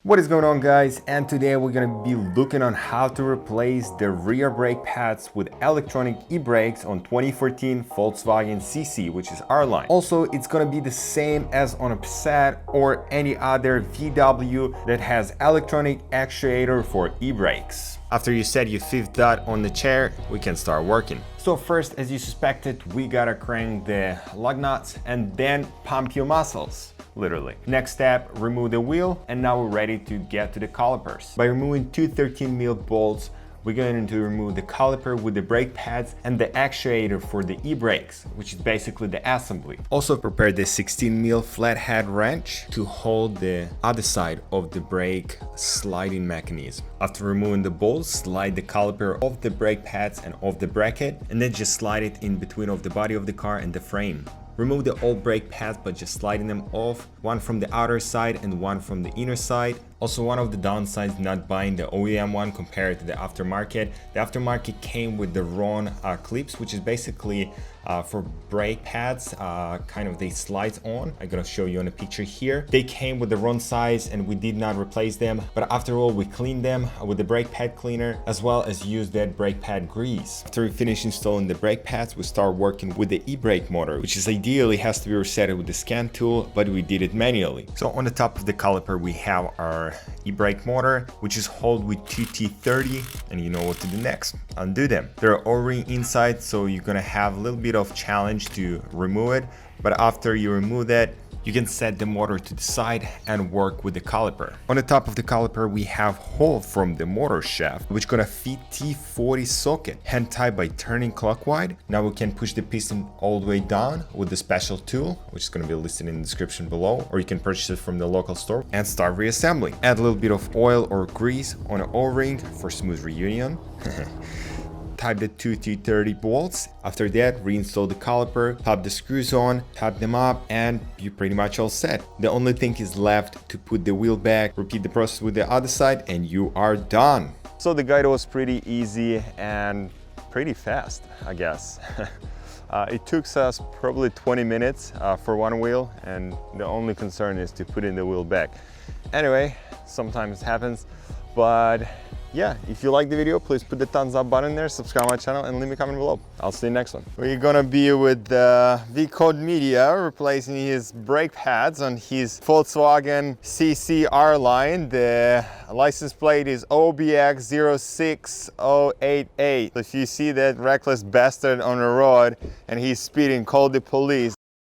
What is going on, guys? And today we're gonna be looking on how to replace the rear brake pads with electronic e-brakes on 2014 Volkswagen CC, which is our line. Also, it's gonna be the same as on a Passat or any other VW that has electronic actuator for e-brakes. After you set your fifth dot on the chair, we can start working. So first, as you suspected, we gotta crank the lug nuts and then pump your muscles, literally. Next step, remove the wheel, and now we're ready to get to the calipers. By removing two 13mm bolts, we're going to remove the caliper with the brake pads and the actuator for the e-brakes, which is basically the assembly. Also prepare the 16mm flathead wrench to hold the other side of the brake sliding mechanism. After removing the bolts, slide the caliper off the brake pads and off the bracket, and then just slide it in between of the body of the car and the frame. Remove the old brake pads by just sliding them off, one from the outer side and one from the inner side. Also, one of the downsides not buying the OEM one compared to the aftermarket. The aftermarket came with the wrong clips, which is basically for brake pads, kind of they slide on. I'm gonna show you on a picture here. They came with the wrong size and we did not replace them. But after all, we cleaned them with the brake pad cleaner as well as used that brake pad grease. After we finish installing the brake pads, we start working with the e-brake motor, which is ideally has to be reset with the scan tool, but we did it manually. So on the top of the caliper, we have our e-brake motor, which is held with two T30, and you know what to do next. Undo them. There are O-ring inside, so you're gonna have a little bit of challenge to remove it, but after you remove that, you can set the motor to the side and work with the caliper. On the top of the caliper, we have hole from the motor shaft, which gonna feed T40 socket, hand tied by turning clockwise. Now we can push the piston all the way down with the special tool, which is gonna be listed in the description below, or you can purchase it from the local store and start reassembling. Add a little bit of oil or grease on an O-ring for smooth reunion. Type the two T30 bolts. After that, reinstall the caliper, pop the screws on, tap them up, and you're pretty much all set. The only thing is left to put the wheel back, repeat the process with the other side, and you are done. So the guide was pretty easy and pretty fast, I guess. It took us probably 20 minutes for one wheel, and the only concern is to put in the wheel back. Anyway, sometimes it happens, but yeah, if you like the video, please put the thumbs up button there, subscribe my channel, and leave me a comment below. I'll see you next one. We're gonna be with V-Code Media replacing his brake pads on his Volkswagen CC R line. The license plate is OBX06088. So if you see that reckless bastard on the road and he's speeding, call the police.